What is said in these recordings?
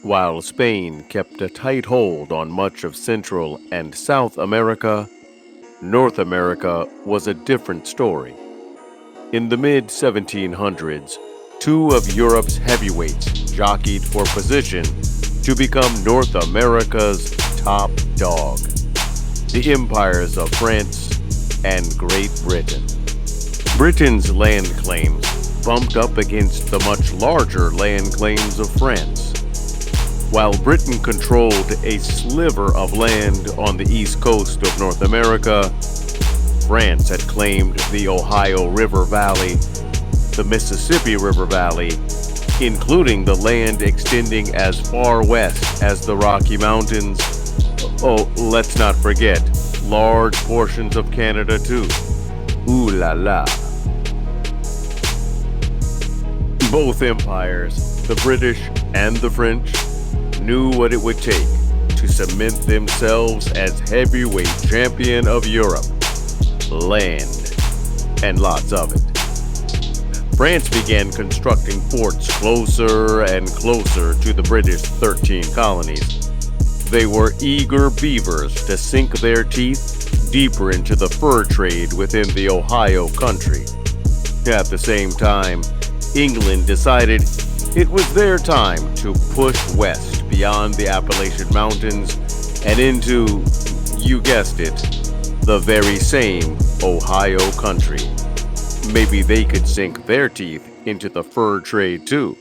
While Spain kept a tight hold on much of Central and South America, North America was a different story. In the mid 1700s, two of Europe's heavyweights jockeyed for position to become North America's top dog, the empires of France and Great Britain. Britain's land claims bumped up against the much larger land claims of France. While Britain controlled a sliver of land on the east coast of North America, France had claimed the Ohio River Valley, the Mississippi River Valley, including the land extending as far west as the Rocky Mountains. Oh, let's not forget, large portions of Canada too. Ooh la la. Both empires, the British and the French, knew what it would take to cement themselves as heavyweight champion of Europe. Land, and lots of it. France began constructing forts closer and closer to the British 13 colonies. They were eager beavers to sink their teeth deeper into the fur trade within the Ohio country. At the same time, England decided it was their time to push west beyond the Appalachian Mountains and into, you guessed it, the very same Ohio country. Maybe they could sink their teeth into the fur trade too.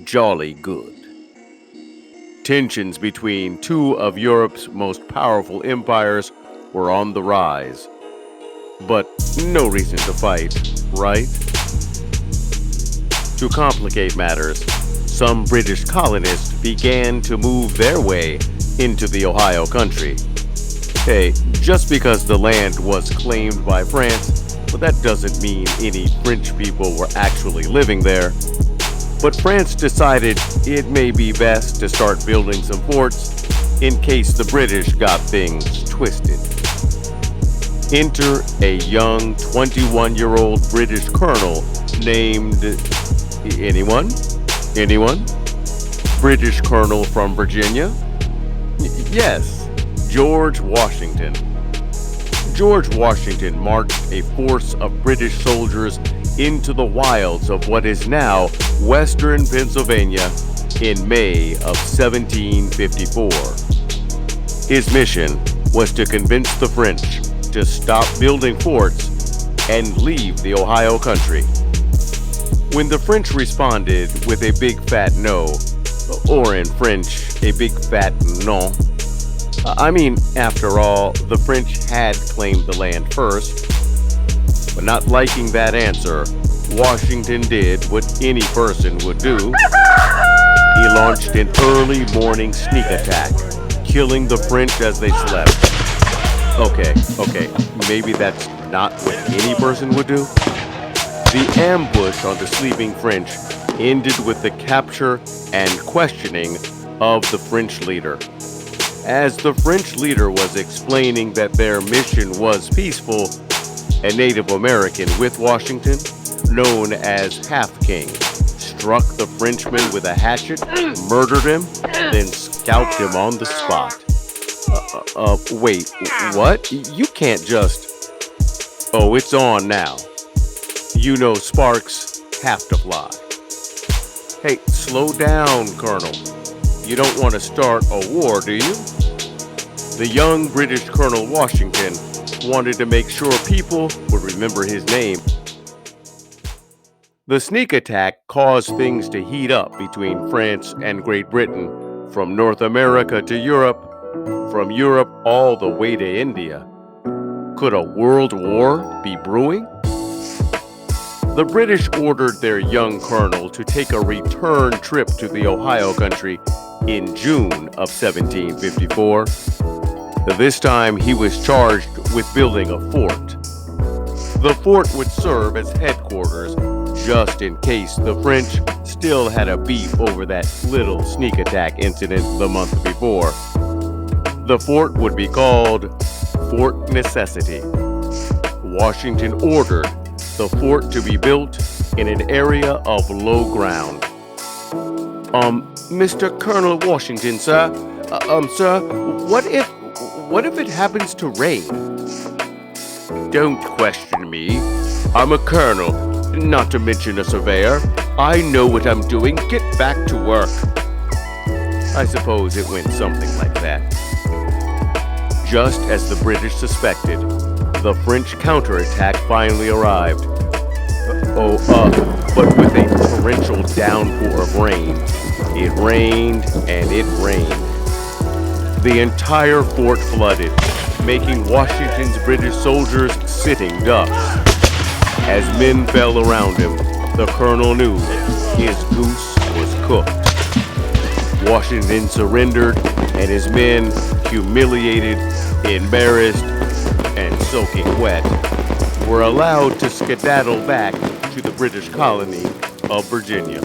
Jolly good. Tensions between two of Europe's most powerful empires were on the rise. But no reason to fight, right? To complicate matters, some British colonists began to move their way into the Ohio country. Hey, just because the land was claimed by France, well, that doesn't mean any French people were actually living there. But France decided it may be best to start building some forts in case the British got things twisted. Enter a young 21-year-old British colonel named... Anyone? British colonel from Virginia? Yes. George Washington. George Washington marched a force of British soldiers into the wilds of what is now western Pennsylvania in May of 1754. His mission was to convince the French to stop building forts and leave the Ohio country. When the French responded with a big fat no, or in French, a big fat non, after all, the French had claimed the land first. But not liking that answer, Washington did what any person would do. He launched an early morning sneak attack, killing the French as they slept. Okay, maybe that's not what any person would do. The ambush on the sleeping French ended with the capture and questioning of the French leader. As the French leader was explaining that their mission was peaceful, a Native American with Washington, known as Half King, struck the Frenchman with a hatchet, murdered him, then scalped him on the spot. Wait, what? You can't just... Oh, it's on now. You know sparks have to fly. Hey, slow down, Colonel. You don't want to start a war, do you? The young British Colonel Washington wanted to make sure people would remember his name. The sneak attack caused things to heat up between France and Great Britain, from North America to Europe, from Europe all the way to India. Could a world war be brewing? The British ordered their young colonel to take a return trip to the Ohio country in June of 1754. This time he was charged with building a fort. The fort would serve as headquarters just in case the French still had a beef over that little sneak attack incident the month before. The fort would be called Fort Necessity. Washington ordered the fort to be built in an area of low ground. Mr. Colonel Washington, sir. Sir, what if it happens to rain? Don't question me. I'm a colonel, not to mention a surveyor. I know what I'm doing. Get back to work. I suppose it went something like that. Just as the British suspected, the French counterattack finally arrived. But with a torrential downpour of rain. It rained and it rained. The entire fort flooded, making Washington's British soldiers sitting ducks. As men fell around him, the colonel knew his goose was cooked. Washington surrendered, and his men, humiliated, embarrassed, and soaking wet, were allowed to skedaddle back to the British colony of Virginia.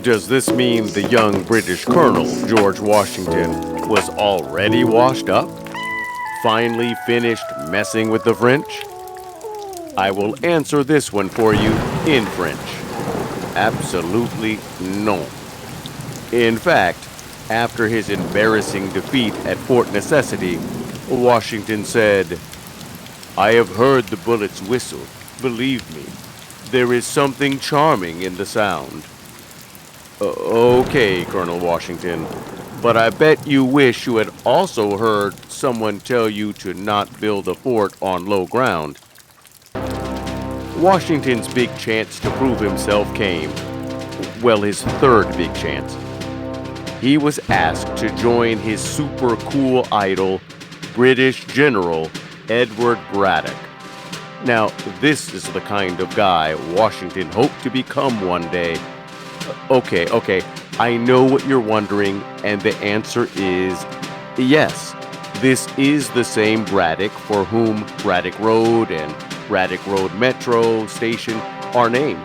Does this mean the young British Colonel, George Washington, was already washed up? Finally finished messing with the French? I will answer this one for you in French. Absolutely no. In fact, after his embarrassing defeat at Fort Necessity, Washington said, "I have heard the bullets whistle. Believe me, there is something charming in the sound." Okay, Colonel Washington, but I bet you wish you had also heard someone tell you to not build a fort on low ground. Washington's big chance to prove himself came. Well, his third big chance. He was asked to join his super cool idol, British General Edward Braddock. Now, this is the kind of guy Washington hoped to become one day. Okay, I know what you're wondering, and the answer is yes. This is the same Braddock for whom Braddock Road and Braddock Road Metro Station are named.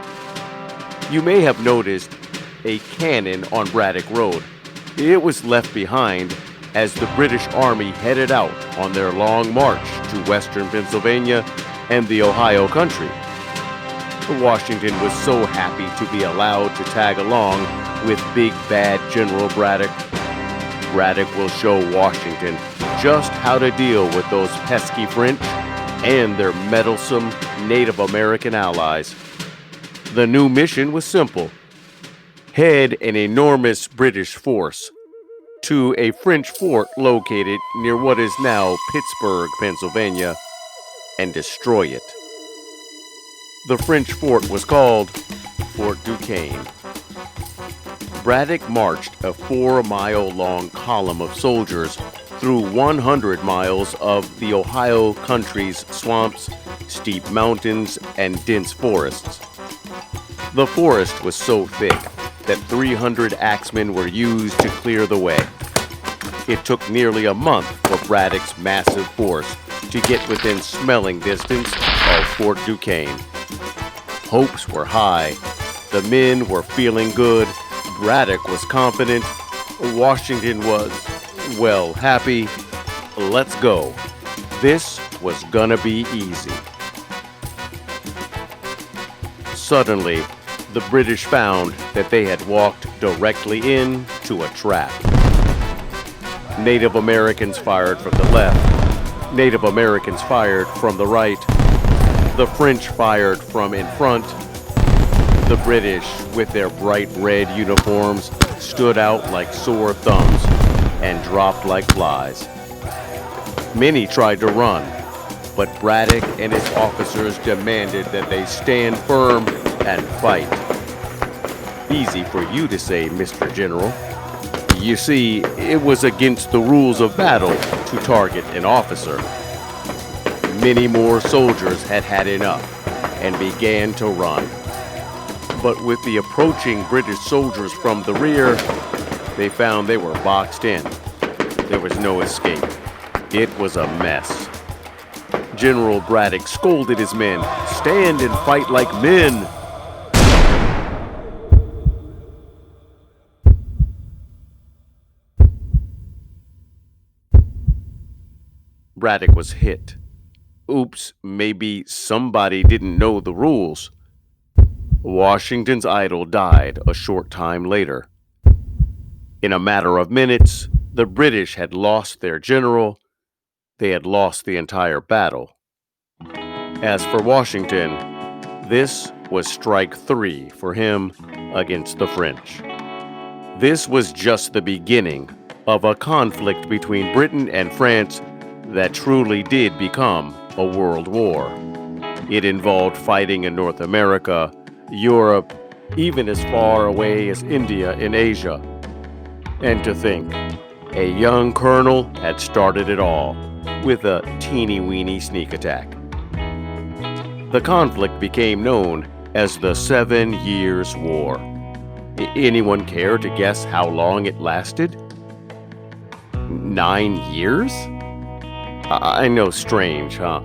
You may have noticed a cannon on Braddock Road. It was left behind as the British Army headed out on their long march to western Pennsylvania and the Ohio country. Washington was so happy to be allowed to tag along with big bad General Braddock. Braddock will show Washington just how to deal with those pesky French and their meddlesome Native American allies. The new mission was simple. Head an enormous British force to a French fort located near what is now Pittsburgh, Pennsylvania, and destroy it. The French fort was called Fort Duquesne. Braddock marched a 4-mile-long column of soldiers through 100 miles of the Ohio country's swamps, steep mountains, and dense forests. The forest was so thick that 300 axemen were used to clear the way. It took nearly a month for Braddock's massive force to get within smelling distance of Fort Duquesne. Hopes were high. The men were feeling good. Braddock was confident. Washington was, well, happy. Let's go. This was gonna be easy. Suddenly, the British found that they had walked directly into a trap. Native Americans fired from the left. Native Americans fired from the right. The French fired from in front. The British, with their bright red uniforms, stood out like sore thumbs and dropped like flies. Many tried to run, but Braddock and his officers demanded that they stand firm and fight. Easy for you to say, Mr. General. You see, it was against the rules of battle to target an officer. Many more soldiers had had enough and began to run. But with the approaching British soldiers from the rear, they found they were boxed in. There was no escape. It was a mess. General Braddock scolded his men, "Stand and fight like men." Braddock was hit. Oops, maybe somebody didn't know the rules. Washington's idol died a short time later. In a matter of minutes, the British had lost their general. They had lost the entire battle. As for Washington, this was strike 3 for him against the French. This was just the beginning of a conflict between Britain and France that truly did become a world war. It involved fighting in North America, Europe, even as far away as India in Asia. And to think, a young colonel had started it all with a teeny-weeny sneak attack. The conflict became known as the 7 Years' War. Anyone care to guess how long it lasted? 9 years? I know, strange, huh?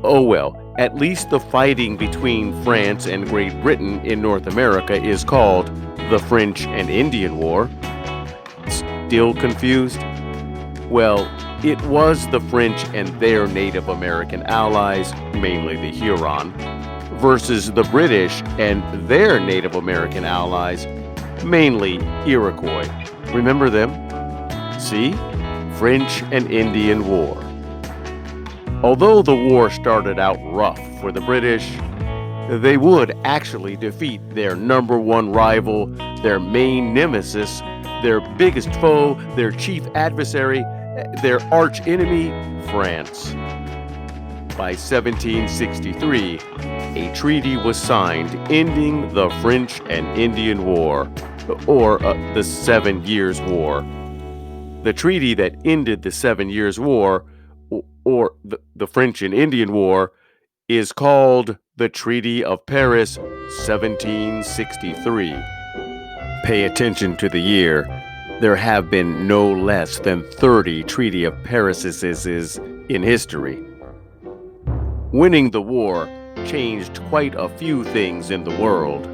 Oh well, at least the fighting between France and Great Britain in North America is called the French and Indian War. Still confused? Well, it was the French and their Native American allies, mainly the Huron, versus the British and their Native American allies, mainly Iroquois. Remember them? See? French and Indian War. Although the war started out rough for the British, they would actually defeat their #1 rival, their main nemesis, their biggest foe, their chief adversary, their arch enemy, France. By 1763, a treaty was signed ending the French and Indian War, or the 7 Years' War. The treaty that ended the 7 Years' War, or the French and Indian War, is called the Treaty of Paris, 1763. Pay attention to the year. There have been no less than 30 Treaty of Parises in history. Winning the war changed quite a few things in the world.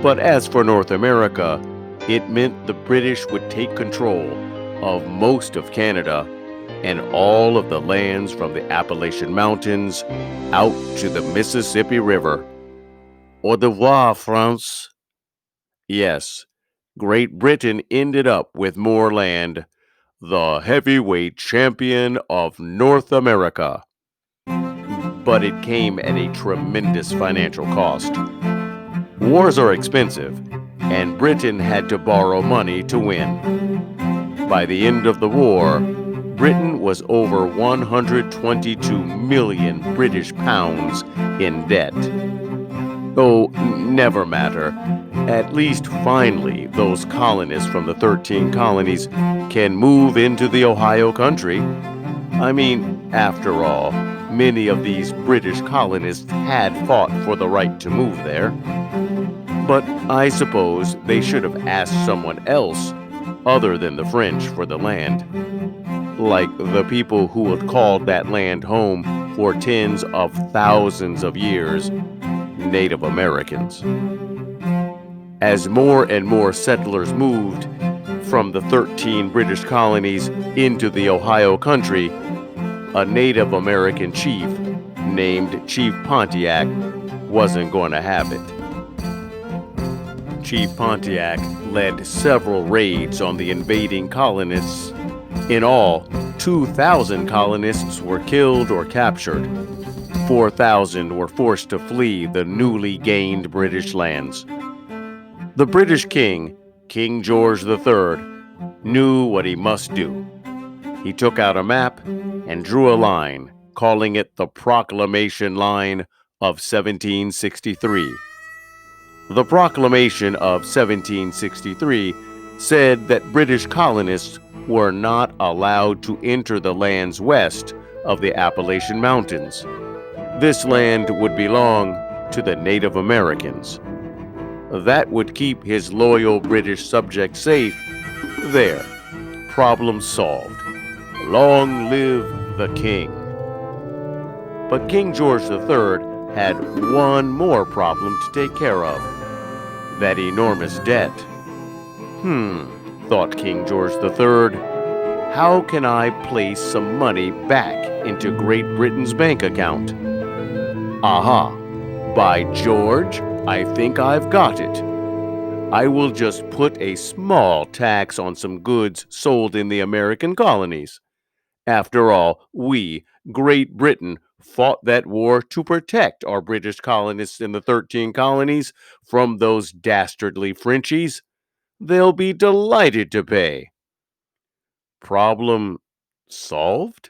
But as for North America, it meant the British would take control of most of Canada and all of the lands from the Appalachian Mountains out to the Mississippi River. Au revoir, France. Yes, Great Britain ended up with more land, the heavyweight champion of North America. But it came at a tremendous financial cost. Wars are expensive, and Britain had to borrow money to win. By the end of the war, Britain was over 122 million British pounds in debt. Oh, never matter. At least finally, those colonists from the 13 colonies can move into the Ohio country. I mean, after all, many of these British colonists had fought for the right to move there. But I suppose they should have asked someone else other than the French for the land, like the people who had called that land home for tens of thousands of years, Native Americans. As more and more settlers moved from the 13 British colonies into the Ohio country, a Native American chief named Chief Pontiac wasn't going to have it. Chief Pontiac led several raids on the invading colonists. In all, 2,000 colonists were killed or captured. 4,000 were forced to flee the newly gained British lands. The British king, King George III, knew what he must do. He took out a map and drew a line, calling it the Proclamation Line of 1763. The Proclamation of 1763 said that British colonists were not allowed to enter the lands west of the Appalachian Mountains. This land would belong to the Native Americans. That would keep his loyal British subjects safe. There, problem solved. Long live the king. But King George III had one more problem to take care of. That enormous debt. Thought King George III. How can I place some money back into Great Britain's bank account? Aha! By George, I think I've got it. I will just put a small tax on some goods sold in the American colonies. After all, we, Great Britain, fought that war to protect our British colonists in the 13 colonies from those dastardly Frenchies. They'll be delighted to pay. Problem solved?